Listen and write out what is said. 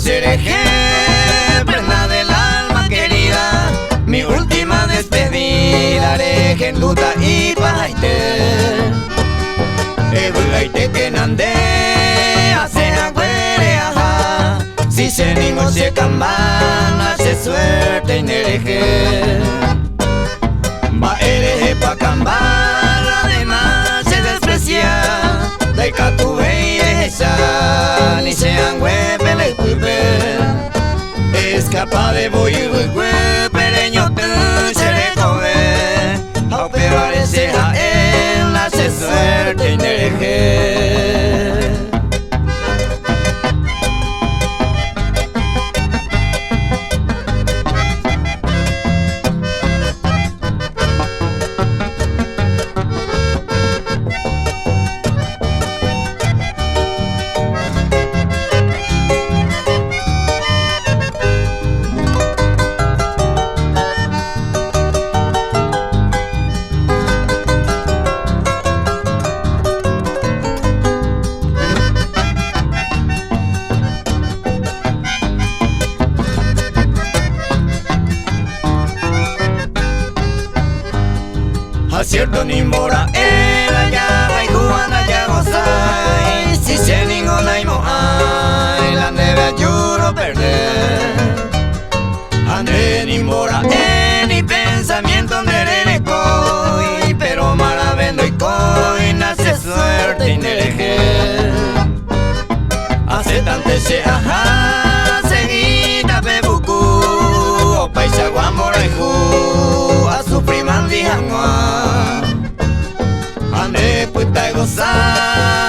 cereje, prenda del alma querida, mi última despedida, areje en luta y pajaite. Ebulaite que nande, hace agüere ajá, si se ningo se cambana, se suerte en hereje. Va hereje pa cambar, además se desprecia, daika tu belleza, ni sean huepele cuipe. Escapa de boy y pereño te seré cobe, aupe parece a él, hace suerte en hereje. Acierto ni mora era ya y juana ya gozai, si se ninguna imo ay la neve juro perder. Ande ni mora ni pensamiento nerene coi, pero maravendo y coi nace suerte y nereje. Hace tante se ajá seguida bebuku, o paisa guamora y ju a su prima dijanwa. Ande puta gozar